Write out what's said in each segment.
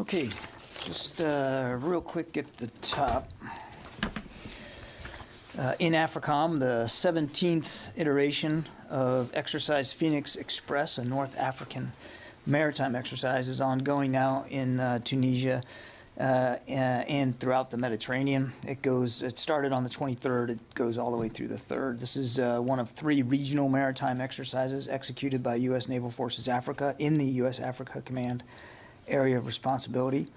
Okay, just real quick at the top. In AFRICOM, the 17th iteration of Exercise Phoenix Express, a North African maritime exercise, is ongoing now in Tunisia and throughout the Mediterranean. It started on the 23rd. It goes all the way through the 3rd. This is one of 3 regional maritime exercises executed by U.S. Naval Forces Africa in the U.S. Africa Command area of responsibility.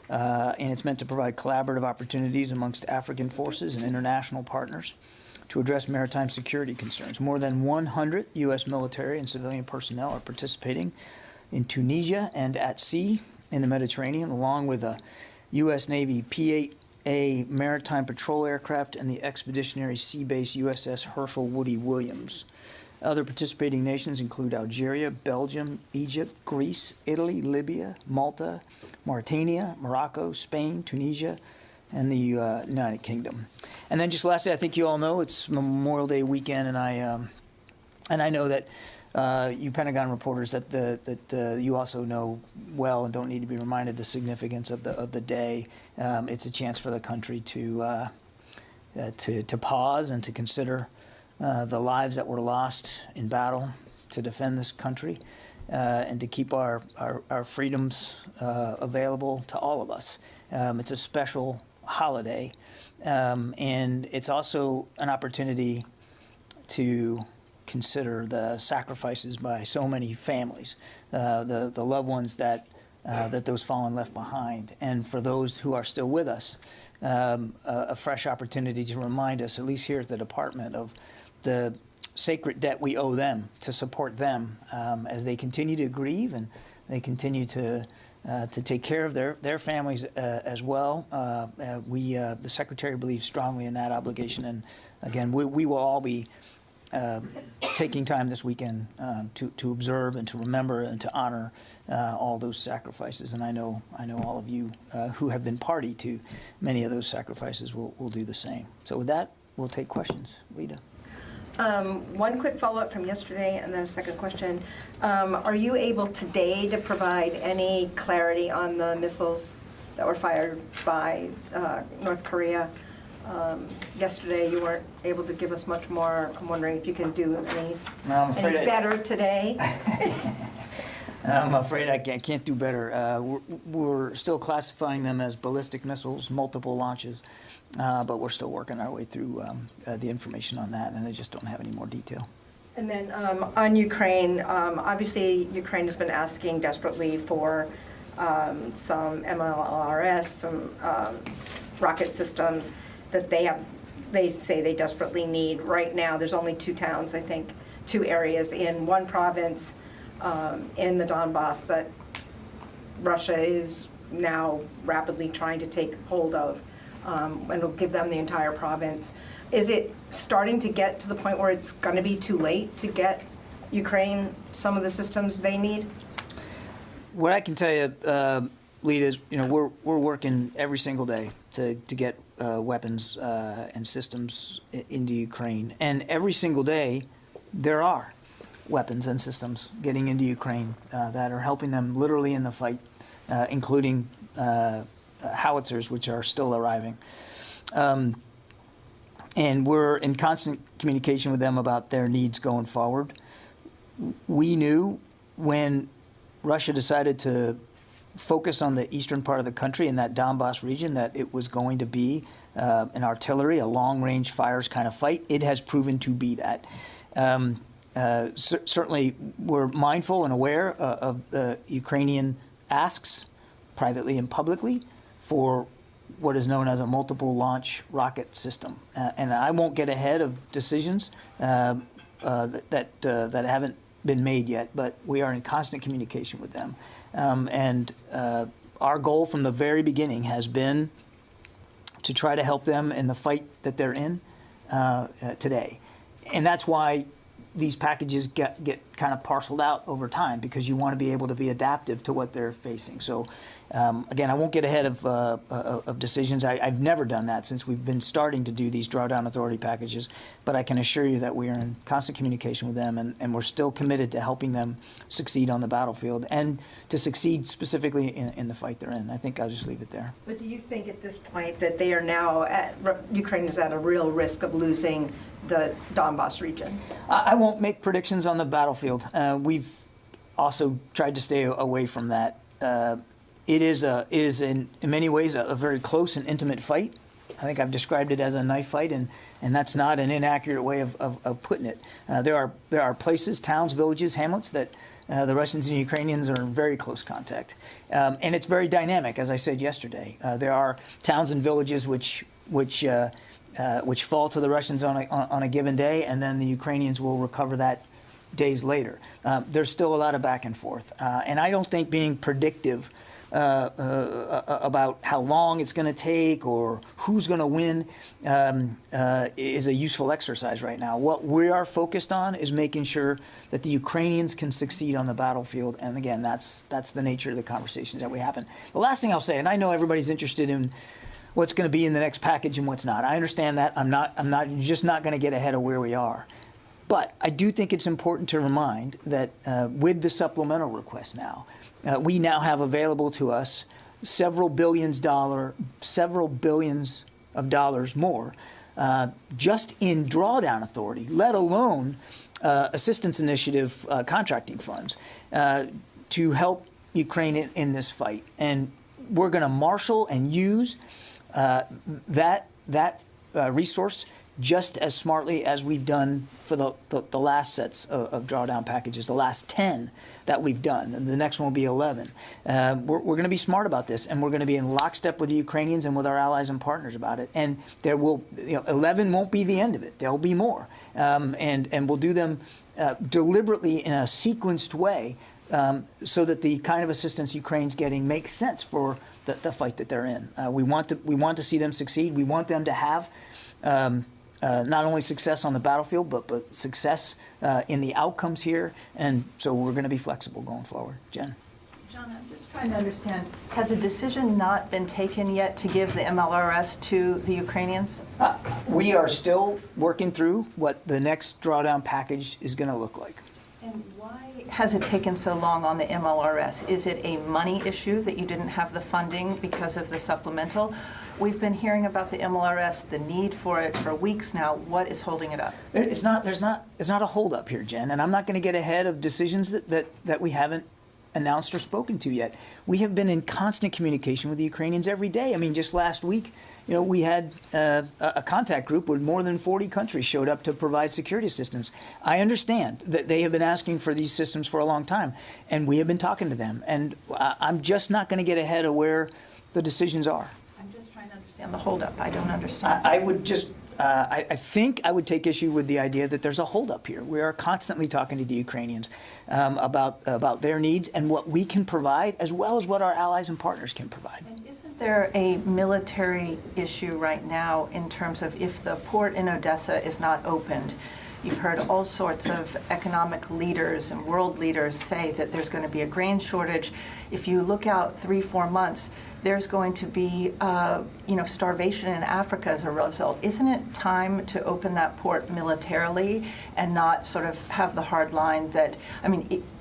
And it's meant to provide collaborative opportunities amongst African forces and international partners to address maritime security concerns. More than 100 U.S. military and civilian personnel are participating in Tunisia and at sea in the Mediterranean, along with a U.S. Navy P-8A maritime patrol aircraft and the expeditionary sea base USS Herschel Woody Williams. Other participating nations include Algeria, Belgium, Egypt, Greece, Italy, Libya, Malta, Mauritania, Morocco, Spain, Tunisia, and the United Kingdom. And then just lastly, I think you all know it's Memorial Day weekend, and I know that you Pentagon reporters that you also know well and don't need to be reminded the significance of the day. It's a chance for the country to pause and to consider the lives that were lost in battle to defend this country, and to keep our freedoms available to all of us. It's a special holiday, and it's also an opportunity to consider the sacrifices by so many families, the loved ones that those fallen left behind, and for those who are still with us, a fresh opportunity to remind us, at least here at the Department, of the sacred debt we owe them to support them as they continue to grieve and they continue to take care of their families as well. The Secretary believes strongly in that obligation, and again, we will all be taking time this weekend to observe and to remember and to honor all those sacrifices. And I know all of you who have been party to many of those sacrifices will do the same. So with that, we'll take questions. Lita. One quick follow-up from yesterday, and then a second question. Are you able today to provide any clarity on the missiles that were fired by North Korea? Yesterday you weren't able to give us much more. I'm wondering if you can do any better today. I'm afraid I can't do better. We're still classifying them as ballistic missiles, multiple launches, but we're still working our way through the information on that, and I just don't have any more detail. And then on Ukraine, obviously Ukraine has been asking desperately for some MLRS, some rocket systems that they say they desperately need. Right now there's only 2 towns, I think, 2 areas in one province in the Donbass that Russia is now rapidly trying to take hold of, and will give them the entire province. Is it starting to get to the point where it's going to be too late to get Ukraine some of the systems they need? What I can tell you, Lita, is we're working every single day to get weapons and systems into Ukraine, and every single day there are weapons and systems getting into Ukraine that are helping them literally in the fight, including howitzers, which are still arriving. And we're in constant communication with them about their needs going forward. We knew when Russia decided to focus on the eastern part of the country in that Donbass region that it was going to be an artillery, a long-range fires kind of fight. It has proven to be that. Certainly, we're mindful and aware of the Ukrainian asks, privately and publicly, for what is known as a multiple launch rocket system. And I won't get ahead of decisions that haven't been made yet, but we are in constant communication with them. And our goal from the very beginning has been to try to help them in the fight that they're in today. And that's why these packages get kind of parceled out over time because you want to be able to be adaptive to what they're facing. So again, I won't get ahead of decisions. I've never done that since we've been starting to do these drawdown authority packages, but I can assure you that we are in constant communication with them, and we're still committed to helping them succeed on the battlefield and to succeed specifically in the fight they're in. I think I'll just leave it there. But do you think at this point that they are now Ukraine is at a real risk of losing the Donbass region? I won't make predictions on the battlefield. We've also tried to stay away from that. It is in many ways a very close and intimate fight. I think I've described it as a knife fight, and that's not an inaccurate way of putting it. There are places, towns, villages, hamlets that the Russians and Ukrainians are in very close contact, and it's very dynamic. As I said yesterday, there are towns and villages which fall to the Russians on a given day, and then the Ukrainians will recover that days later. There's still a lot of back and forth, and I don't think being predictive about how long it's going to take or who's going to win is a useful exercise right now. What we are focused on is making sure that the Ukrainians can succeed on the battlefield, and again, that's the nature of the conversations that we have. The last thing I'll say, and I know everybody's interested in what's going to be in the next package and what's not. I understand that. I'm just not going to get ahead of where we are. But I do think it's important to remind that with the supplemental request now, we now have available to us several billions of dollars more just in drawdown authority, let alone assistance initiative contracting funds to help Ukraine in this fight. And we're going to marshal and use that resource just as smartly as we've done for the last sets of drawdown packages, the last 10 that we've done, and the next one will be 11. We're going to be smart about this, and we're going to be in lockstep with the Ukrainians and with our allies and partners about it. And there will, 11 won't be the end of it. There will be more, and we'll do them deliberately in a sequenced way, so that the kind of assistance Ukraine's getting makes sense for the fight that they're in. We want to see them succeed. We want them to have not only success on the battlefield, but success in the outcomes here. And so we're going to be flexible going forward. Jen? John, I'm just trying to understand, has a decision not been taken yet to give the MLRS to the Ukrainians? We are still working through what the next drawdown package is going to look like. And why has it taken so long on the MLRS? Is it a money issue that you didn't have the funding because of the supplemental? We've been hearing about the MLRS, the need for it for weeks now. What is holding it up? It's not a holdup here, Jen, and I'm not going to get ahead of decisions that we haven't announced or spoken to yet. We have been in constant communication with the Ukrainians every day. I mean, just last week, we had a contact group with more than 40 countries showed up to provide security assistance. I understand that they have been asking for these systems for a long time, and we have been talking to them. And I'm just not going to get ahead of where the decisions are. I'm just trying to understand the holdup. I don't understand. I would just I think I would take issue with the idea that there's a holdup here. We are constantly talking to the Ukrainians about their needs and what we can provide, as well as what our allies and partners can provide. And isn't there a military issue right now in terms of if the port in Odessa is not opened? You've heard all sorts of economic leaders and world leaders say that there's going to be a grain shortage. If you look out 3-4 months, there's going to be, starvation in Africa as a result. Isn't it time to open that port militarily and not sort of have the hard line that,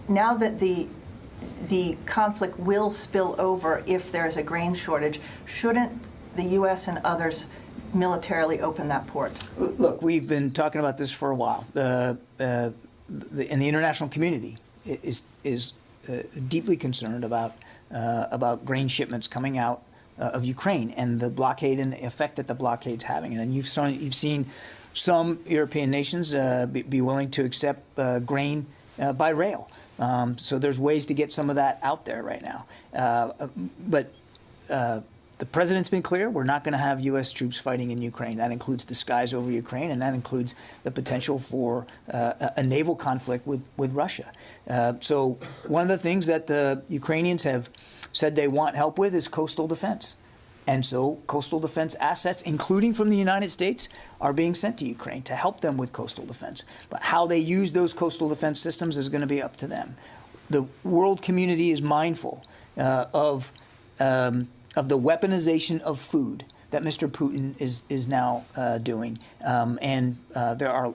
now that the conflict will spill over if there's a grain shortage, shouldn't the U.S. and others militarily open that port? Look, we've been talking about this for a while. And the international community is deeply concerned about grain shipments coming out of Ukraine and the blockade and the effect that the blockade's having. And you've seen some European nations be willing to accept grain by rail. So there's ways to get some of that out there right now. But the president's been clear, we're not going to have U.S. troops fighting in Ukraine. That includes the skies over Ukraine, and that includes the potential for a naval conflict with Russia. So one of the things that the Ukrainians have said they want help with is coastal defense. And so coastal defense assets, including from the United States, are being sent to Ukraine to help them with coastal defense. But how they use those coastal defense systems is going to be up to them. The world community is mindful of the weaponization of food that Mr. Putin is now doing. And there are,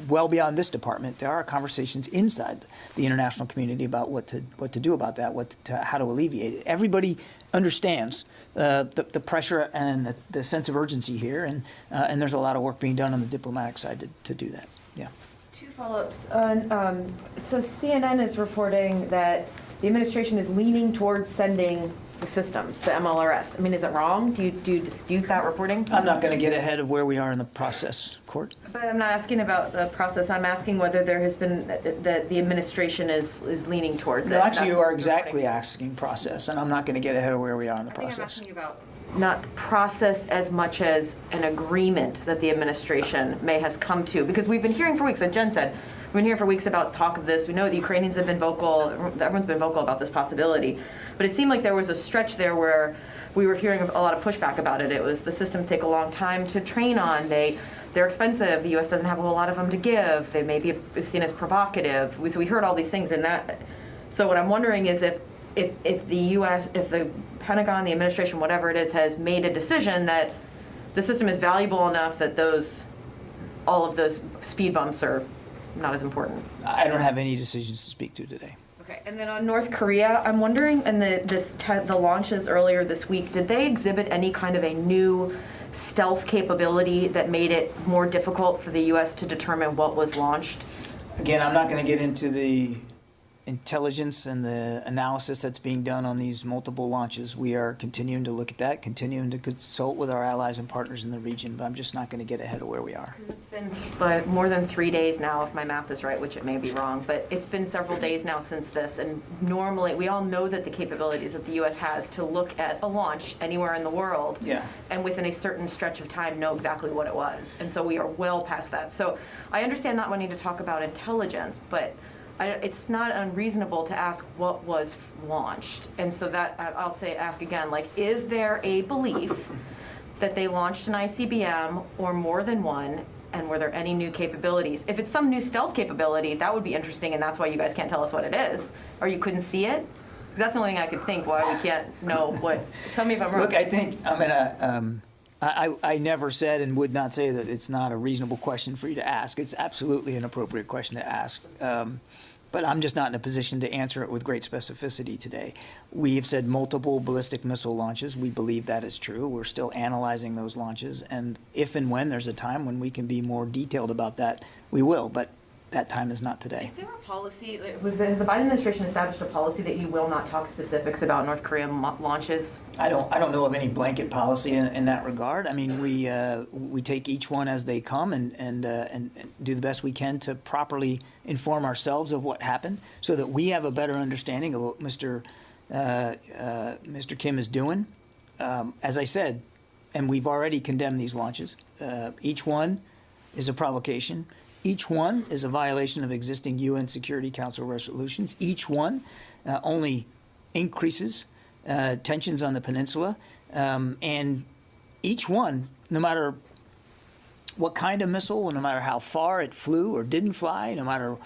well beyond this department, there are conversations inside the international community about what to do about that, how to alleviate it. Everybody understands the pressure and the sense of urgency here, and there's a lot of work being done on the diplomatic side to do that. Yeah. Two follow-ups. So CNN is reporting that the administration is leaning towards sending the systems, the MLRS. I mean, is it wrong? Do you dispute that reporting? I'm not going to get ahead of where we are in the process, Court. But I'm not asking about the process. I'm asking whether there has been, that the administration is leaning towards it. No, actually, you are That's the reporting. exactly asking process, and I'm not going to get ahead of where we are in the I think I'm process. asking you about not the process as much as an agreement that the administration may have come to. Because we've been hearing for weeks, like Jen said, we've been hearing for weeks about talk of this. We know the Ukrainians have been vocal, everyone's been vocal about this possibility. But it seemed like there was a stretch there where we were hearing a lot of pushback about it. It was the system take a long time to train on. They're expensive. The U.S. doesn't have a whole lot of them to give. They may be seen as provocative. So we heard all these things in that. So what I'm wondering is if the U.S., if the Pentagon, the administration, whatever it is, has made a decision that the system is valuable enough that all of those speed bumps are not as important. I don't have any decisions to speak to today. Okay, and then on North Korea, I'm wondering, and the launches earlier this week, did they exhibit any kind of a new stealth capability that made it more difficult for the U.S. to determine what was launched? Again, I'm not going to get into the intelligence and the analysis that's being done on these multiple launches. We are continuing to look at that, continuing to consult with our allies and partners in the region, but I'm just not going to get ahead of where we are. Because it's been more than 3 days now, if my math is right, which it may be wrong, but it's been several days now since this, and normally we all know that the capabilities that the U.S. has to look at a launch anywhere in the world, Yeah. and within a certain stretch of time know exactly what it was, and so we are well past that. So I understand not wanting to talk about intelligence, but it's not unreasonable to ask what was launched. And so that, ask again, like, is there a belief that they launched an ICBM or more than one, and were there any new capabilities? If it's some new stealth capability, that would be interesting, and that's why you guys can't tell us what it is, or you couldn't see it? Because that's the only thing I could think why we can't know what. Tell me if I'm wrong. Look, I think I never said and would not say that it's not a reasonable question for you to ask. It's absolutely an appropriate question to ask. But I'm just not in a position to answer it with great specificity today. We have said multiple ballistic missile launches. We believe that is true. We're still analyzing those launches. And if and when there's a time when we can be more detailed about that, we will. But that time is not today. Is there a policy, has the Biden administration established a policy that you will not talk specifics about North Korean launches? I don't know of any blanket policy in that regard. I mean, we take each one as they come and do the best we can to properly inform ourselves of what happened, so that we have a better understanding of what Mr. Kim is doing. As I said, and we've already condemned these launches. Each one is a provocation. Each one is a violation of existing UN Security Council resolutions. Each one only increases tensions on the peninsula. And each one, no matter what kind of missile, no matter how far it flew or didn't fly, no matter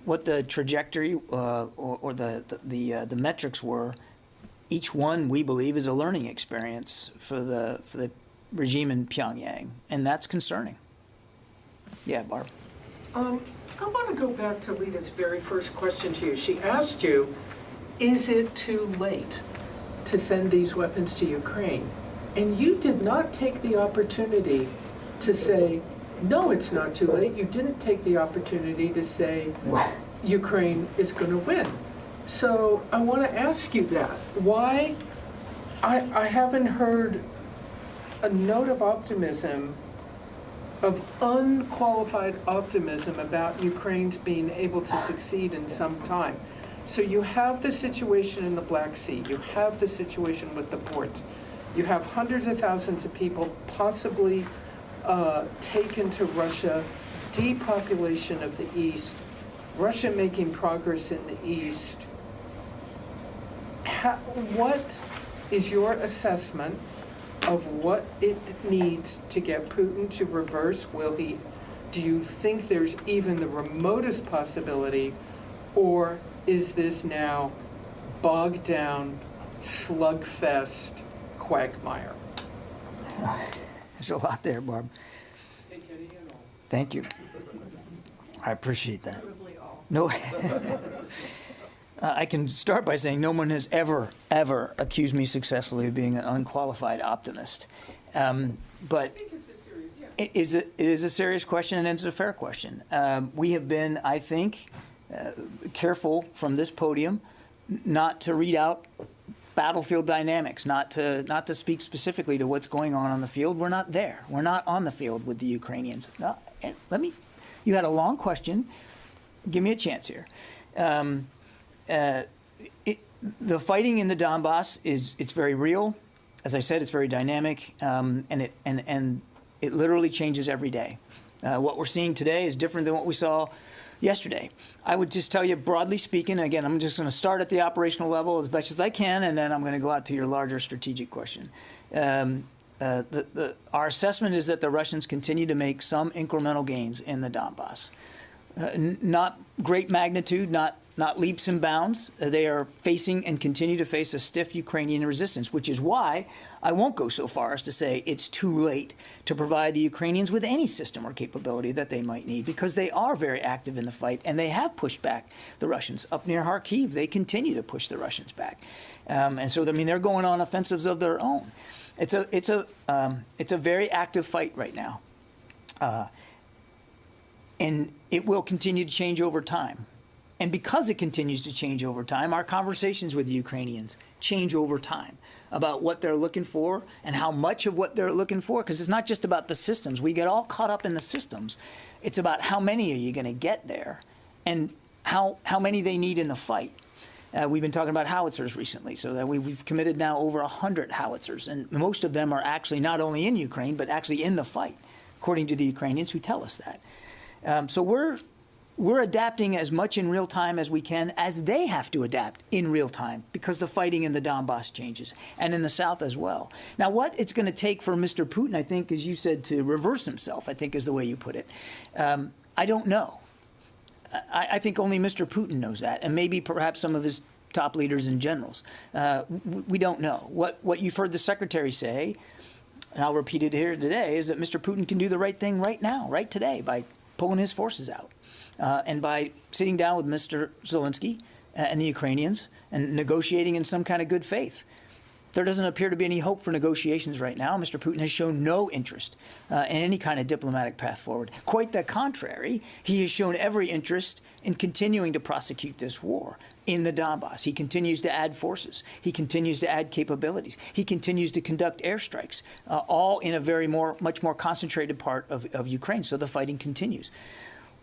what the trajectory or the metrics were, each one, we believe, is a learning experience for the regime in Pyongyang. And that's concerning. Yeah, Barb. I want to go back to Lita's very first question to you. She asked you, is it too late to send these weapons to Ukraine? And you did not take the opportunity to say, no, it's not too late. You didn't take the opportunity to say Ukraine is going to win. So I want to ask you that. Why? I haven't heard a note of optimism, of unqualified optimism about Ukraine's being able to succeed in some time. So you have the situation in the Black Sea, you have the situation with the ports, you have hundreds of thousands of people possibly taken to Russia, depopulation of the East, Russia making progress in the East. What is your assessment of what it needs to get Putin to reverse? Do you think there's even the remotest possibility, or is this now bogged down slugfest quagmire? There's a lot there, Barb. Thank you. I appreciate that. No, I can start by saying no one has ever accused me successfully of being an unqualified optimist. But it is a serious question, and it's a fair question. We have been, I think, careful from this podium not to read out battlefield dynamics, not to speak specifically to what's going on the field. We're not there. We're not on the field with the Ukrainians. No, you had a long question. Give me a chance here. The fighting in the Donbass it's very real. As I said, it's very dynamic, and it literally changes every day. What we're seeing today is different than what we saw yesterday. I would just tell you, broadly speaking, again, I'm just going to start at the operational level as best as I can, and then I'm going to go out to your larger strategic question. Our assessment is that the Russians continue to make some incremental gains in the Donbass. Not great magnitude, not leaps and bounds. They are facing and continue to face a stiff Ukrainian resistance, which is why I won't go so far as to say it's too late to provide the Ukrainians with any system or capability that they might need, because they are very active in the fight, and they have pushed back the Russians. Up near Kharkiv, they continue to push the Russians back. And so, I mean, they're going on offensives of their own. It's a very active fight right now. And it will continue to change over time. And because it continues to change over time, our conversations with the Ukrainians change over time about what they're looking for and how much of what they're looking for, because it's not just about the systems. We get all caught up in the systems. It's about how many are you going to get there and how many they need in the fight. We've been talking about howitzers recently, so that we've committed now over 100 howitzers, and most of them are actually not only in Ukraine, but actually in the fight, according to the Ukrainians who tell us that. So we're adapting as much in real time as we can, as they have to adapt in real time, because the fighting in the Donbass changes, and in the south as well. Now, what it's going to take for Mr. Putin, I think, as you said, to reverse himself, I think is the way you put it. I don't know. I think only Mr. Putin knows that, and maybe perhaps some of his top leaders and generals. We don't know. What you've heard the secretary say, and I'll repeat it here today, is that Mr. Putin can do the right thing right now, right today, by pulling his forces out. And by sitting down with Mr. Zelensky and the Ukrainians and negotiating in some kind of good faith. There doesn't appear to be any hope for negotiations right now. Mr. Putin has shown no interest in any kind of diplomatic path forward. Quite the contrary, he has shown every interest in continuing to prosecute this war in the Donbass. He continues to add forces. He continues to add capabilities. He continues to conduct airstrikes, all in a much more concentrated part of Ukraine. So the fighting continues.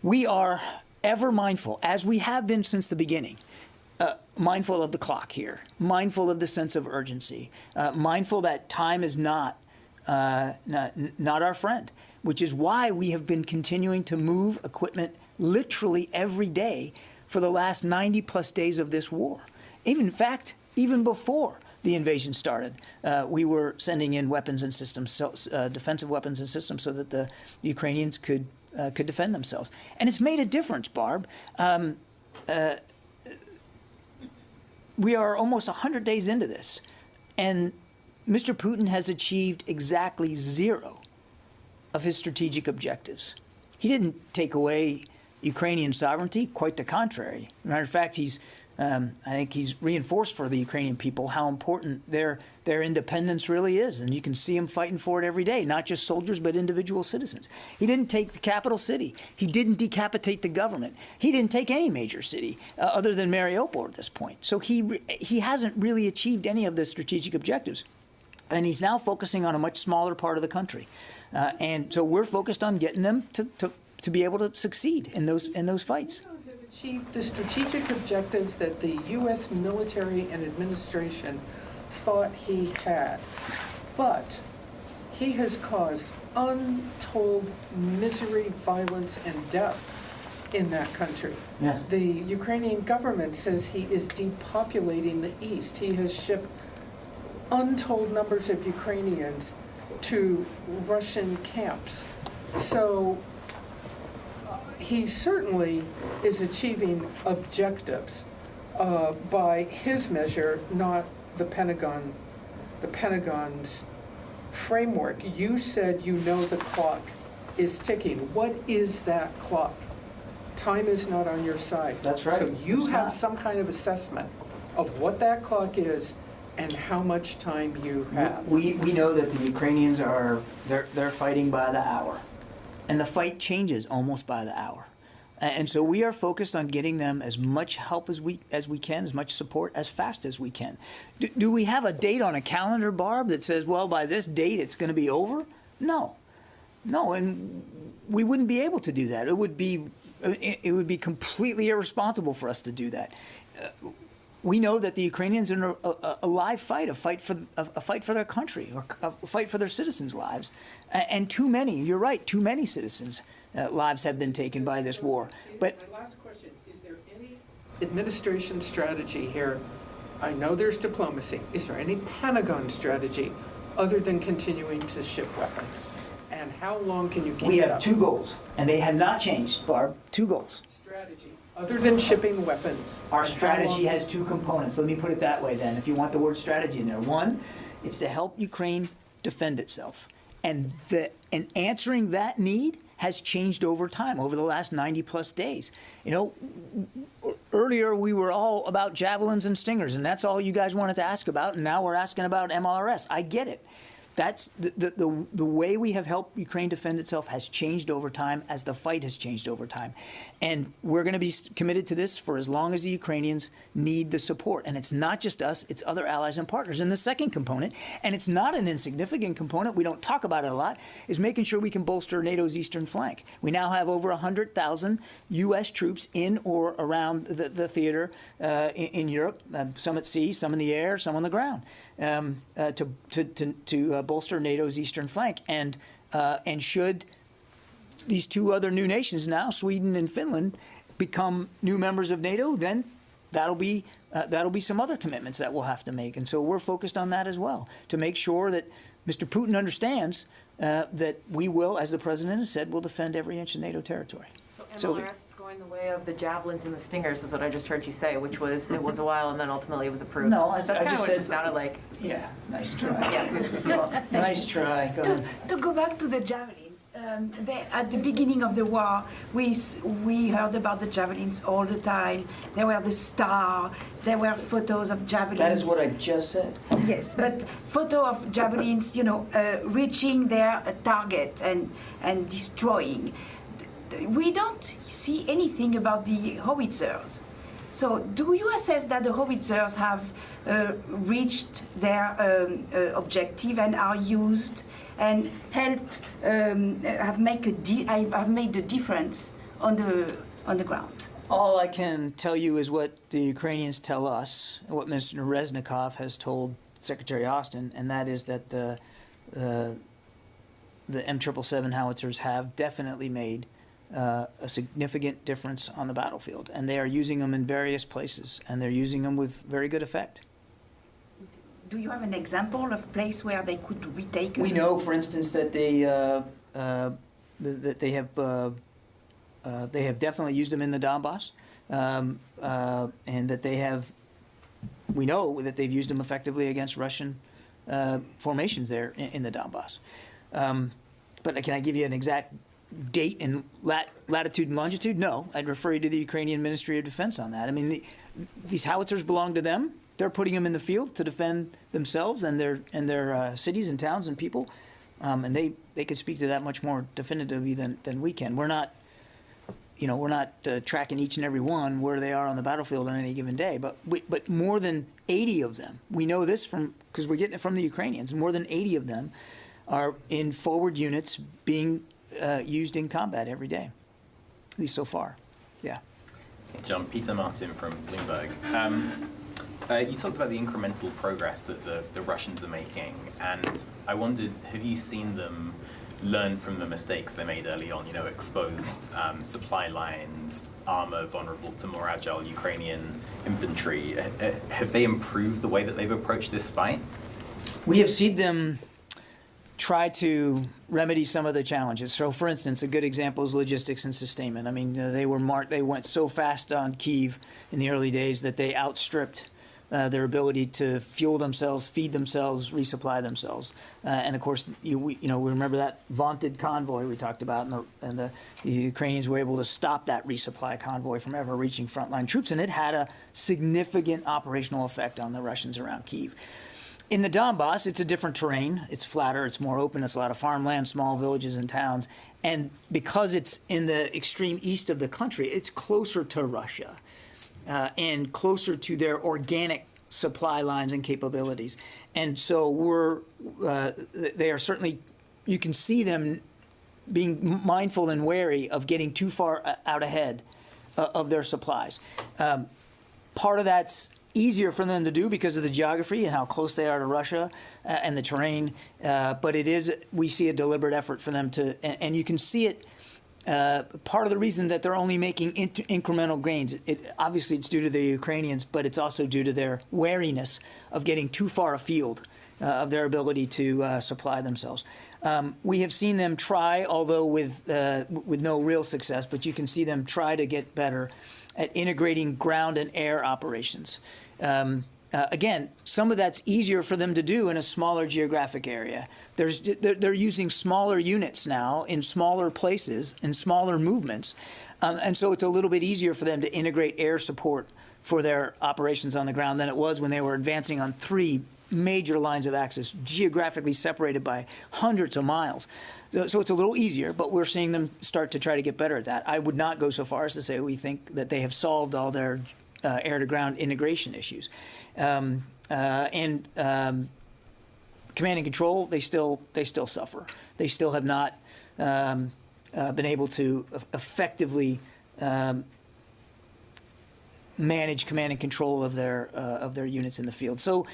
We are ever mindful, as we have been since the beginning, mindful of the clock here, mindful of the sense of urgency, mindful that time is not our friend, which is why we have been continuing to move equipment literally every day for the last 90-plus days of this war. In fact, even before the invasion started, we were sending in weapons and systems, defensive weapons and systems, so that the Ukrainians could defend themselves. And it's made a difference, Barb. We are almost 100 days into this, and Mr. Putin has achieved exactly zero of his strategic objectives. He didn't take away Ukrainian sovereignty, quite the contrary. Matter of fact, I think he's reinforced for the Ukrainian people how important their independence really is. And you can see them fighting for it every day, not just soldiers, but individual citizens. He didn't take the capital city. He didn't decapitate the government. He didn't take any major city other than Oipol at this point. So he hasn't really achieved any of the strategic objectives. And he's now focusing on a much smaller part of the country. And so we're focused on getting them to be able to succeed in those fights. Achieved the strategic objectives that the U.S. military and administration thought he had. But he has caused untold misery, violence, and death in that country. Yes. The Ukrainian government says he is depopulating the east. He has shipped untold numbers of Ukrainians to Russian camps. So he certainly is achieving objectives by his measure, not the Pentagon's framework. You said you know the clock is ticking. What is that clock? Time is not on your side. That's right. So you It's have not. some kind of assessment of what that clock is and how much time you have. We know that the Ukrainians they're fighting by the hour, and the fight changes almost by the hour. And so we are focused on getting them as much help as we can, as much support as fast as we can. Do we have a date on a calendar, Barb, that says, well, by this date it's going to be over? No, and we wouldn't be able to do that. It would be completely irresponsible for us to do that. We know that the Ukrainians are in a live fight, a fight for their country, or a fight for their citizens' lives, and too many. You're right. Too many citizens' lives have been taken by this war. But my last question: is there any administration strategy here? I know there's diplomacy. Is there any Pentagon strategy other than continuing to ship weapons? And how long can you keep we it have up? 2 goals, and they have not changed, Barb. 2 goals. Strategy other than shipping weapons. Our And how strategy long- has 2 components. Let me put it that way then, if you want the word strategy in there. One, it's to help Ukraine defend itself. And answering that need has changed over time, over the last 90-plus days. You know, earlier we were all about javelins and stingers, and that's all you guys wanted to ask about, and now we're asking about MLRS. I get it. That's the way we have helped Ukraine defend itself has changed over time as the fight has changed over time. And we're going to be committed to this for as long as the Ukrainians need the support. And it's not just us, it's other allies and partners. And the second component, and it's not an insignificant component, we don't talk about it a lot, is making sure we can bolster NATO's eastern flank. We now have over 100,000 U.S. troops in or around the theater in Europe, some at sea, some in the air, some on the ground. To bolster NATO's eastern flank, and should these 2 other new nations now, Sweden and Finland, become new members of NATO, then that'll be some other commitments that we'll have to make, and so we're focused on that as well to make sure that Mr. Putin understands that we will, as the president has said, will defend every inch of NATO territory. So MLRS is going the way of the javelins and the stingers, is what I just heard you say, which was it was a while and then ultimately it was approved. No, That's I kind of just what said. it just sounded like. Yeah, nice try. Yeah. Nice try. Go ahead. To go back to the javelins, at the beginning of the war, we heard about the javelins all the time. They were the star. There were photos of javelins. That is what I just said. Yes, but photo of javelins, reaching their target and destroying. We don't see anything about the howitzers. So do you assess that the howitzers have reached their objective and are used and help have made the difference on the ground? All I can tell you is what the Ukrainians tell us, and what Mr. Reznikov has told Secretary Austin, and that is that the M777 howitzers have definitely made a significant difference on the battlefield, and they are using them in various places, and they're using them with very good effect. Do you have an example of a place where they could retake? We know, for instance, that they have definitely used them in the Donbass, and that we know that they've used them effectively against Russian formations there in the Donbass. But can I give you an exact date and latitude and longitude? No, I'd refer you to the Ukrainian Ministry of Defense on that. I mean, these howitzers belong to them. They're putting them in the field to defend themselves and their cities and towns and people, and they could speak to that much more definitively than we can. We're not tracking each and every one where they are on the battlefield on any given day, but more than 80 of them, we know this because we're getting it from the Ukrainians, more than 80 of them are in forward units being used in combat every day, at least so far. Yeah. John, Peter Martin from Bloomberg. You talked about the incremental progress that the Russians are making, and I wondered, have you seen them learn from the mistakes they made early on, exposed supply lines, armor vulnerable to more agile Ukrainian infantry? Have they improved the way that they've approached this fight? We have seen them try to remedy some of the challenges. So, for instance, a good example is logistics and sustainment. I mean, they went so fast on Kyiv in the early days that they outstripped their ability to fuel themselves, feed themselves, resupply themselves. And of course, we remember that vaunted convoy we talked about, and the Ukrainians were able to stop that resupply convoy from ever reaching frontline troops, and it had a significant operational effect on the Russians around Kyiv. In the Donbass, it's a different terrain. It's flatter, it's more open, it's a lot of farmland, small villages and towns. And because it's in the extreme east of the country, it's closer to Russia and closer to their organic supply lines and capabilities. And so they are certainly, you can see them being mindful and wary of getting too far out ahead of their supplies. Part of that's easier for them to do because of the geography and how close they are to Russia and the terrain. But we see a deliberate effort for them to, and you can see it. Part of the reason that they're only making incremental gains, obviously it's due to the Ukrainians, but it's also due to their wariness of getting too far afield of their ability to supply themselves. We have seen them try, although with no real success, but you can see them try to get better at integrating ground and air operations. Again, some of that's easier for them to do in a smaller geographic area. They're using smaller units now in smaller places, in smaller movements. And so it's a little bit easier for them to integrate air support for their operations on the ground than it was when they were advancing on 3 major lines of access, geographically separated by hundreds of miles. So it's a little easier, but we're seeing them start to try to get better at that. I would not go so far as to say we think that they have solved all their air-to-ground integration issues. Command and control, they still suffer. They still have not been able to effectively manage command and control of their units in the field. So,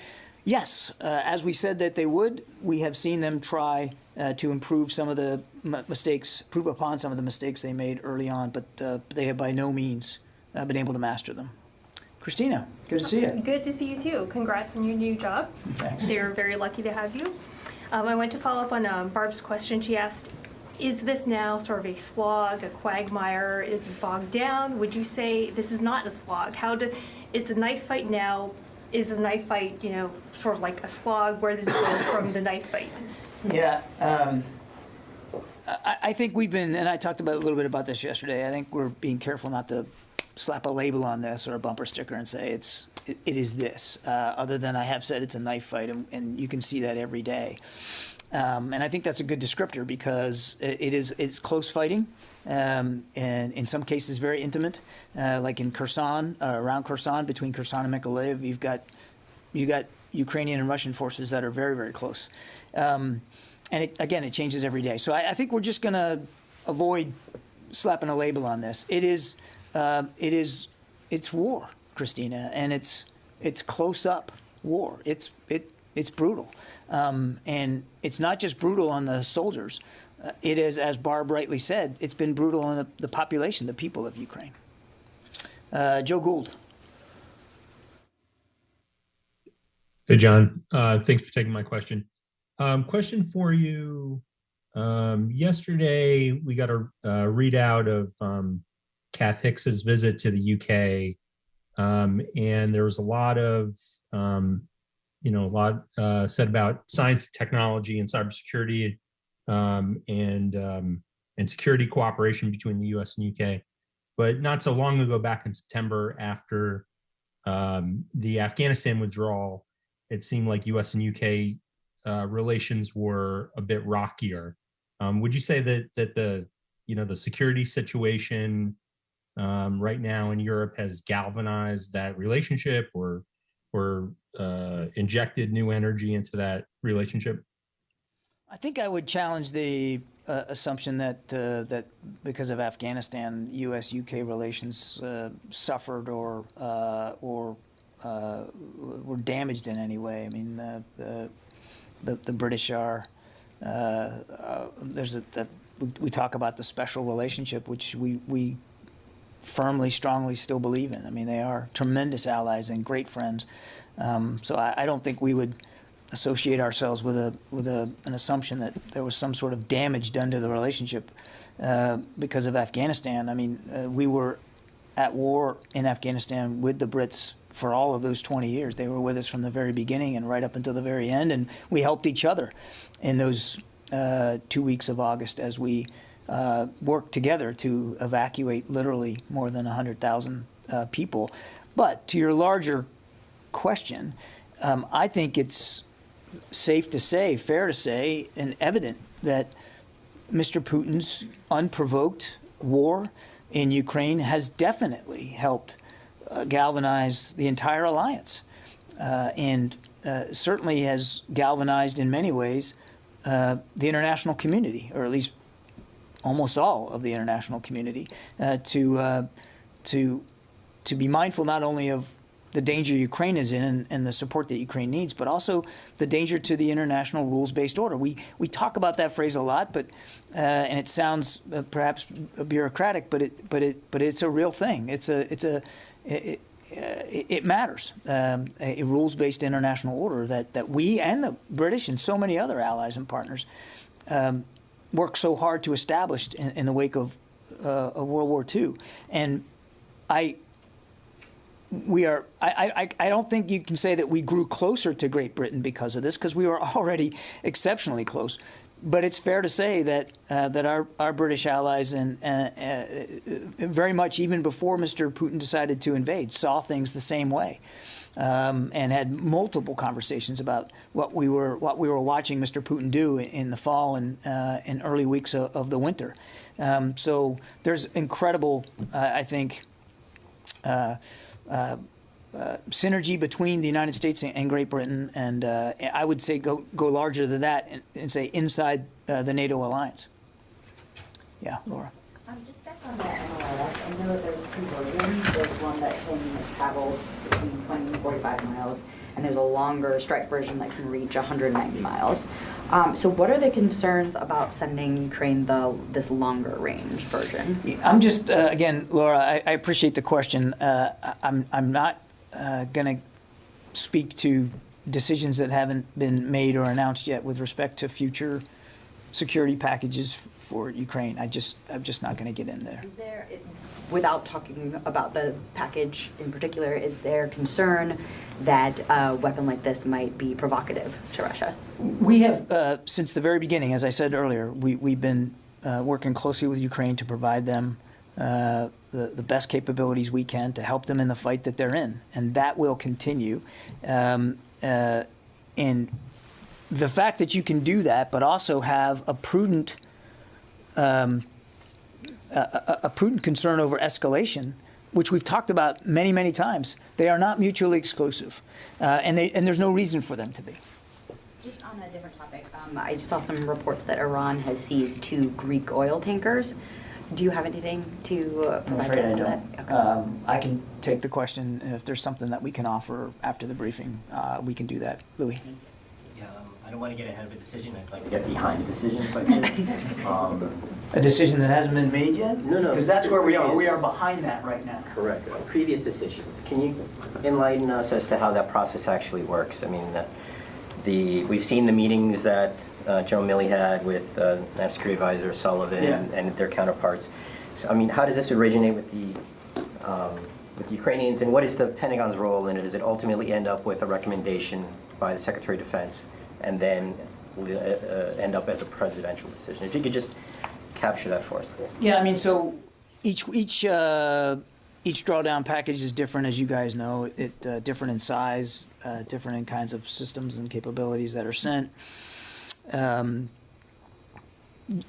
yes, as we said that they would, we have seen them try to improve some of the mistakes, improve upon some of the mistakes they made early on, but they have by no means been able to master them. Christina, good to see you. Good to see you too. Congrats on your new job. Thanks. They're very lucky to have you. I want to follow up on Barb's question. She asked, is this now sort of a slog, a quagmire? Is it bogged down? Would you say this is not a slog? It's a knife fight now. Is the knife fight, sort of like a slog? Where does it go from the knife fight? Yeah. I think we've been, and I talked a little bit about this yesterday, I think we're being careful not to slap a label on this or a bumper sticker and say it is this, other than I have said it's a knife fight, and you can see that every day. And I think that's a good descriptor because it's close fighting, and in some cases very intimate, like in Kherson, around Kherson, between Kherson and Mykolaiv, you got Ukrainian and Russian forces that are very, very close. And it changes every day. So I think we're just going to avoid slapping a label on this. It's war, Christina, and it's close up war. It's brutal, and it's not just brutal on the soldiers. It is, as Barb rightly said, it's been brutal on the population, the people of Ukraine. Joe Gould. Hey, John. Thanks for taking my question. Question for you. Yesterday, we got a readout of Kath Hicks's visit to the UK, and there was a lot said about science, technology, and cybersecurity, and security cooperation between the U.S. and UK. But not so long ago, back in September, after the Afghanistan withdrawal, it seemed like U.S. and UK relations were a bit rockier. Would you say that the security situation right now in Europe has galvanized that relationship, or injected new energy into that relationship? I think I would challenge the assumption that because of Afghanistan, U.S.-UK relations suffered or were damaged in any way. I mean, the British are we talk about the special relationship, which we firmly, strongly still believe in. I mean, they are tremendous allies and great friends. So I don't think we would associate ourselves with an assumption that there was some sort of damage done to the relationship because of Afghanistan. I mean, we were at war in Afghanistan with the Brits for all of those 20 years. They were with us from the very beginning and right up until the very end, and we helped each other in those 2 weeks of August as we worked together to evacuate literally more than 100,000 people. But to your larger question, I think it's safe to say, fair to say, and evident that Mr. Putin's unprovoked war in Ukraine has definitely helped galvanize the entire alliance, and certainly has galvanized in many ways the international community, or at least almost all of the international community, to be mindful not only of the danger Ukraine is in and the support that Ukraine needs, but also the danger to the international rules-based order. We talk about that phrase a lot, but and it sounds perhaps bureaucratic, but it's a real thing. It matters. A rules-based international order that we and the British and so many other allies and partners worked so hard to establish in the wake of World War II. And I don't think you can say that we grew closer to Great Britain because of this, because we were already exceptionally close. But it's fair to say that our British allies and very much even before Mr. Putin decided to invade saw things the same way, and had multiple conversations about what we were watching Mr. Putin do in the fall and early weeks of the winter. So there's incredible, I think, synergy between the United States and Great Britain, and I would say go larger than that and say inside the NATO alliance. Yeah, Laura. Just back on that MLS, I know that there's two versions. There's one that can travel between 20 and 45 miles, and there's a longer strike version that can reach 190 miles. So what are the concerns about sending Ukraine this longer range version? I'm just, again, Laura, I appreciate the question. I'm not going to speak to decisions that haven't been made or announced yet with respect to future security packages for Ukraine. I'm just not going to get in there. Is there, without talking about the package in particular, is there concern that a weapon like this might be provocative to Russia? We have, since the very beginning, as I said earlier, we've been working closely with Ukraine to provide them the best capabilities we can to help them in the fight that they're in, and that will continue. And the fact that you can do that, but also have a prudent concern over escalation, which we've talked about many, many times, they are not mutually exclusive, and there's no reason for them to be. Just on a different topic, I saw some reports that Iran has seized 2 Greek oil tankers. Do you have anything to provide? I'm afraid I on don't. that? Okay. I can take the question, and if there's something that we can offer after the briefing, we can do that. Louis. Yeah, I don't want to get ahead of a decision. I'd like to get behind a decision quickly. A decision that hasn't been made yet? No. Because that's where we are. We are behind that right now. Correct. Previous decisions. Can you enlighten us as to how that process actually works? I mean, we've seen the meetings that General Milley had with National Security Advisor Sullivan and their counterparts. So, I mean, how does this originate with the Ukrainians, and what is the Pentagon's role in it? Does it ultimately end up with a recommendation by the Secretary of Defense, and then end up as a presidential decision? If you could just capture that for us, please. Yeah, I mean, so each drawdown package is different, as you guys know. It different in size, different in kinds of systems and capabilities that are sent.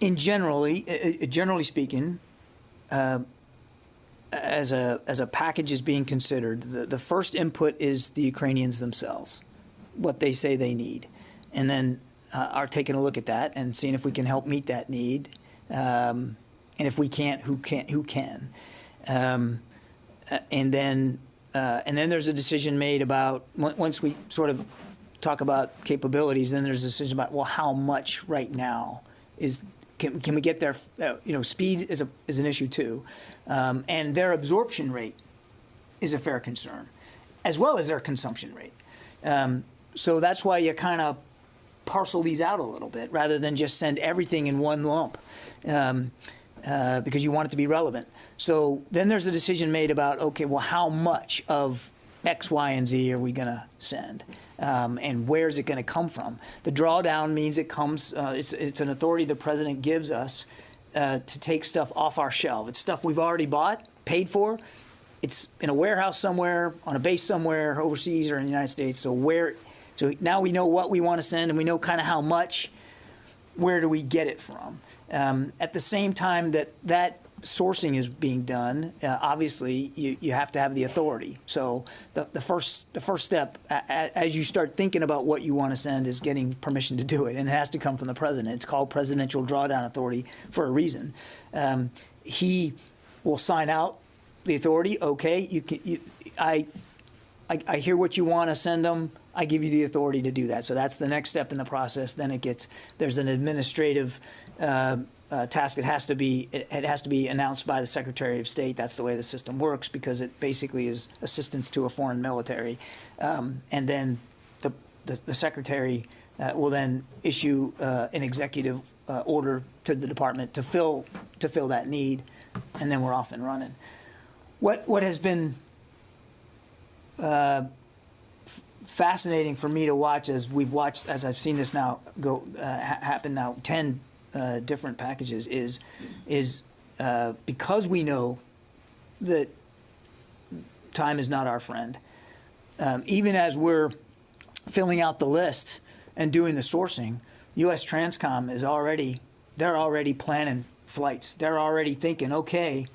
Generally speaking, as a package is being considered, the first input is the Ukrainians themselves, what they say they need, and then are taking a look at that and seeing if we can help meet that need, and if we can't, who can, and then there's a decision made about, once we sort of talk about capabilities, then there's a decision about, well, how much right now can we get there? Speed is an issue too, and their absorption rate is a fair concern, as well as their consumption rate. so that's why you kind of parcel these out a little bit rather than just send everything in one lump, because you want it to be relevant. So then there's a decision made about, okay, well, how much of X, Y, and Z are we going to send, and where is it going to come from? The drawdown means it comes. It's an authority the president gives us to take stuff off our shelf. It's stuff we've already bought, paid for. It's in a warehouse somewhere, on a base somewhere, overseas or in the United States. So now we know what we want to send, and we know kind of how much. Where do we get it from? At the same time that sourcing is being done, obviously you have to have the authority. So the first step, as you start thinking about what you want to send, is getting permission to do it, and it has to come from the president. It's called Presidential Drawdown Authority for a reason. He will sign out the authority. Okay, I hear what you want to send them. I give you the authority to do that. So that's the next step in the process. Then there's an administrative task. It has to be announced by the Secretary of State. That's the way the system works, because it basically is assistance to a foreign military. And then the Secretary will then issue an executive order to the department to fill that need, and then we're off and running. What has been fascinating for me to watch as I've seen this now happen now 10 different packages is because we know that time is not our friend. Even as we're filling out the list and doing the sourcing, U.S. Transcom they're already planning flights. They're already thinking, okay,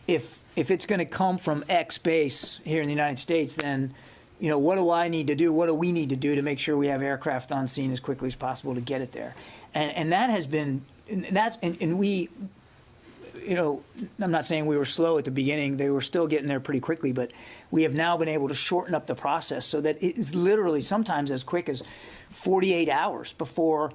if it's going to come from X base here in the United States, then what do I need to do? What do we need to do to make sure we have aircraft on scene as quickly as possible to get it there? And that has been, and we, I'm not saying we were slow at the beginning. They were still getting there pretty quickly, but we have now been able to shorten up the process so that it is literally sometimes as quick as 48 hours before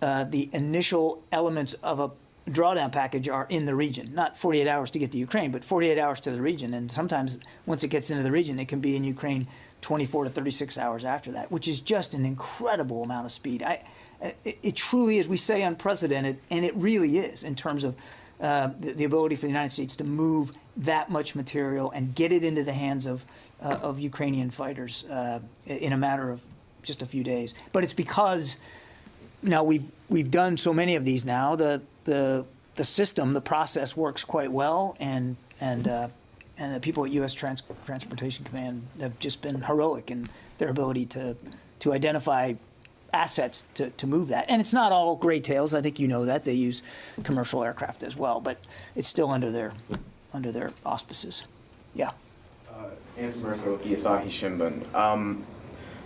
the initial elements of a drawdown package are in the region. Not 48 hours to get to Ukraine, but 48 hours to the region. And sometimes once it gets into the region, it can be in Ukraine 24 to 36 hours after that, which is just an incredible amount of speed. It truly is, we say, unprecedented, and it really is in terms of the ability for the United States to move that much material and get it into the hands of Ukrainian fighters in a matter of just a few days. But it's because now we've done so many of these now. The system, the process works quite well, and the people at U.S. Transportation Command have just been heroic in their ability to identify assets to move that. And it's not all gray tails. I think you know that. They use commercial aircraft as well, but it's still under their auspices. Yeah. Anson Murphy with the Asahi Shimbun.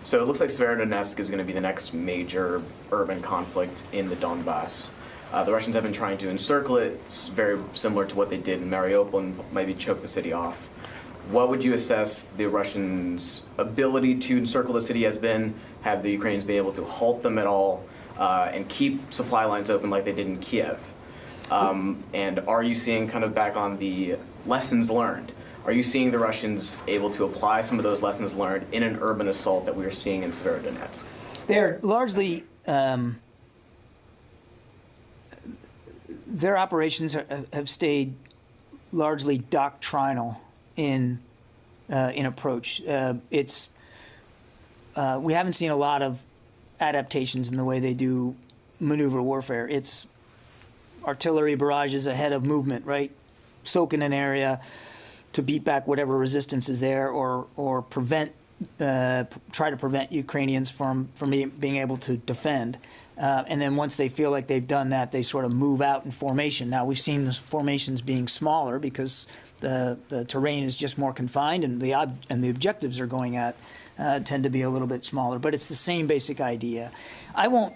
So it looks like Severodonetsk is going to be the next major urban conflict in the Donbass. The Russians have been trying to encircle it. It's very similar to what they did in Mariupol and maybe choke the city off. What would you assess the Russians' ability to encircle the city has been? Have the Ukrainians been able to halt them at all and keep supply lines open like they did in Kiev? And are you seeing, kind of back on the lessons learned, are you seeing the Russians able to apply some of those lessons learned in an urban assault that we are seeing in Severodonetsk? They're largely, their operations have stayed largely doctrinal in approach. We haven't seen a lot of adaptations in the way they do maneuver warfare. It's artillery barrages ahead of movement, right? Soak in an area to beat back whatever resistance is there, or try to prevent Ukrainians from being able to defend. And then once they feel like they've done that, they sort of move out in formation. Now, we've seen the formations being smaller because the terrain is just more confined, and the objectives are going at tend to be a little bit smaller. But it's the same basic idea. I won't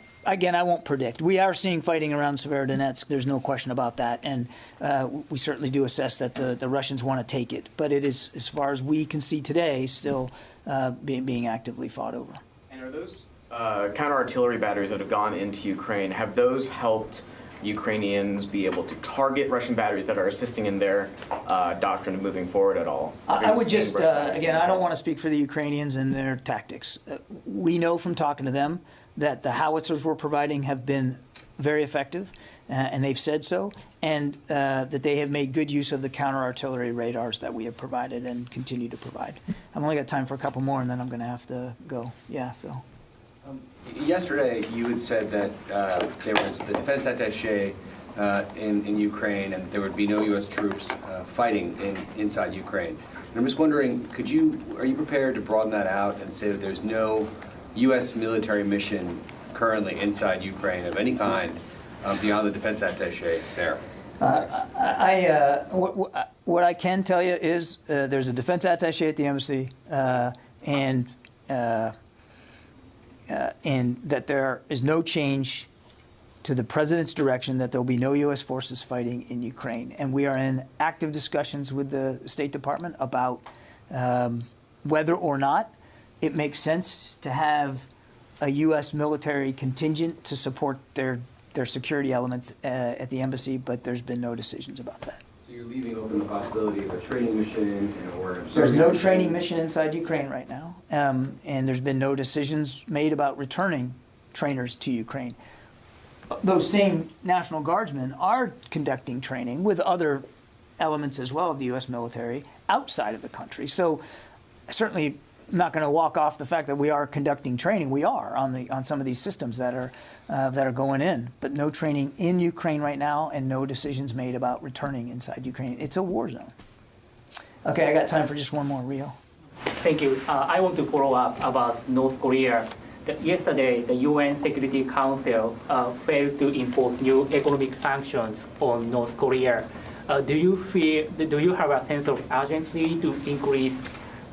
predict. We are seeing fighting around Severodonetsk. There's no question about that. And we certainly do assess that the Russians want to take it. But it is, as far as we can see today, still being actively fought over. And are those counter-artillery batteries that have gone into Ukraine, have those helped Ukrainians be able to target Russian batteries that are assisting in their doctrine of moving forward at all? I would just, again, I don't want to speak for the Ukrainians and their tactics. We know from talking to them that the howitzers we're providing have been very effective, and they've said so, and that they have made good use of the counter-artillery radars that we have provided and continue to provide. I've only got time for a couple more, and then I'm going to have to go. Yeah, Phil. Yesterday, you had said that there was the defense attaché in Ukraine, and there would be no U.S. troops fighting inside Ukraine. And I'm just wondering, are you prepared to broaden that out and say that there's no U.S. military mission currently inside Ukraine of any kind beyond the defense attaché there? What I can tell you is there's a defense attaché at the embassy, and that there is no change to the president's direction that there will be no U.S. forces fighting in Ukraine. And we are in active discussions with the State Department about whether or not it makes sense to have a U.S. military contingent to support their security elements at the embassy, but there's been no decisions about that. So you're leaving open the possibility of a training mission or there's no training mission inside Ukraine right now, and there's been no decisions made about returning trainers to Ukraine. Those same National Guardsmen are conducting training with other elements as well of the U.S. military outside of the country. So certainly not going to walk off the fact that we are conducting training. We are on some of these systems that are going in, but no training in Ukraine right now, and no decisions made about returning inside Ukraine. It's a war zone. Okay, I got time for just one more, Rio. Thank you. I want to follow up about North Korea. Yesterday, the UN Security Council failed to impose new economic sanctions on North Korea. Do you have a sense of urgency to increase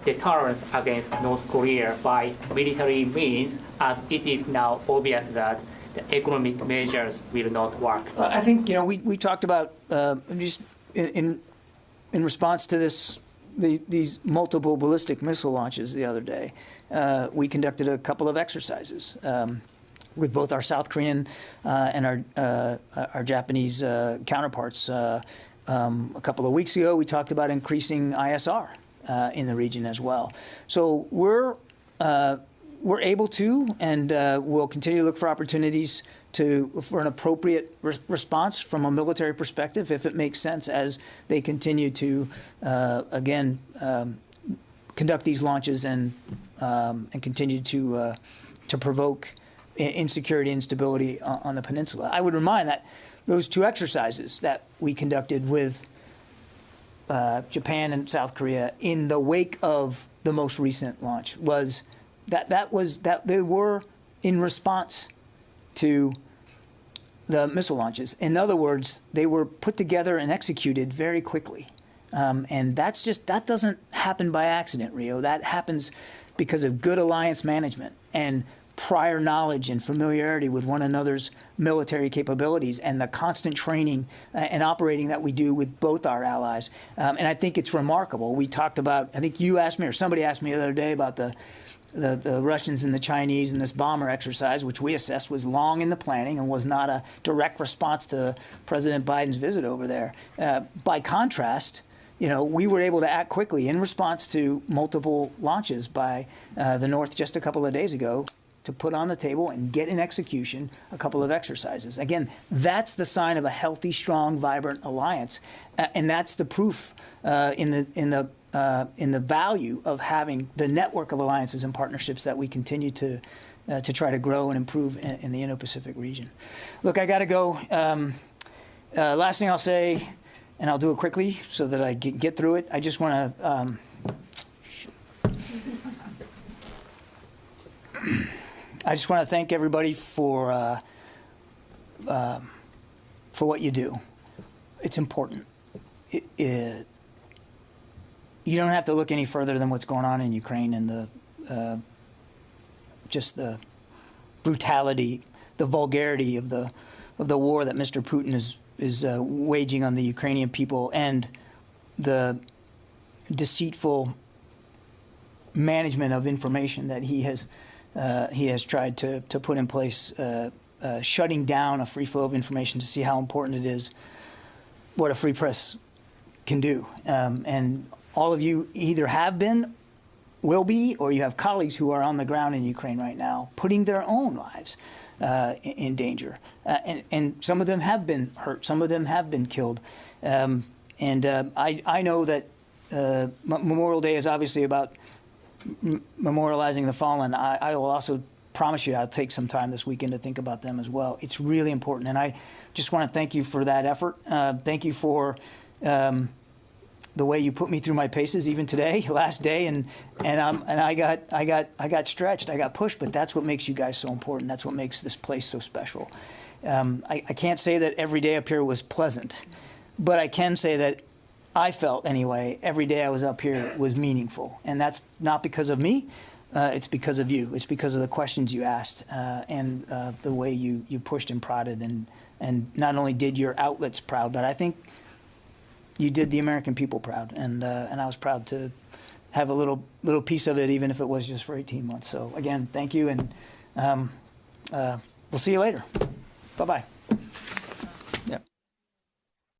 deterrence against North Korea by military means, as it is now obvious that the economic measures will not work? I think we talked about just in response to these multiple ballistic missile launches the other day. We conducted a couple of exercises with both our South Korean and our Japanese counterparts. A couple of weeks ago, we talked about increasing ISR in the region as well. So we're able to, and we'll continue to look for opportunities for an appropriate response from a military perspective, if it makes sense, as they continue to again conduct these launches and continue to provoke insecurity and instability on the peninsula. I would remind that those two exercises that we conducted with Japan and South Korea in the wake of the most recent launch was that they were in response to the missile launches. In other words, they were put together and executed very quickly. And that doesn't happen by accident, Rio. That happens because of good alliance management and prior knowledge and familiarity with one another's military capabilities and the constant training and operating that we do with both our allies. And I think it's remarkable. We talked about, I think you asked me or somebody asked me the other day about the Russians and the Chinese and this bomber exercise, which we assessed was long in the planning and was not a direct response to President Biden's visit over there. By contrast, we were able to act quickly in response to multiple launches by the North just a couple of days ago to put on the table and get in execution a couple of exercises. Again, that's the sign of a healthy, strong, vibrant alliance, and that's the proof in the value of having the network of alliances and partnerships that we continue to try to grow and improve in the Indo-Pacific region. Look, I got to go. Last thing I'll say, and I'll do it quickly so that I get through it. I just want to. I just want to thank everybody for what you do. It's important. You don't have to look any further than what's going on in Ukraine and just the brutality, the vulgarity of the war that Mr. Putin is waging on the Ukrainian people, and the deceitful management of information that he has tried to put in place shutting down a free flow of information to see how important it is, what a free press can do. And all of you either have been, will be, or you have colleagues who are on the ground in Ukraine right now, putting their own lives in danger. And some of them have been hurt. Some of them have been killed. I know that Memorial Day is obviously about memorializing the fallen. I will also promise you I'll take some time this weekend to think about them as well. It's really important. And I just want to thank you for that effort. Thank you for the way you put me through my paces, even today, last day, and I got stretched, I got pushed, but that's what makes you guys so important. That's what makes this place so special. I can't say that every day up here was pleasant, but I can say that I felt anyway, every day I was up here was meaningful, and that's not because of me. It's because of you. It's because of the questions you asked and the way you pushed and prodded, and not only did your outlets proud, but I think you did the American people proud, and I was proud to have a little piece of it, even if it was just for 18 months. So again, thank you, and we'll see you later. Bye-bye.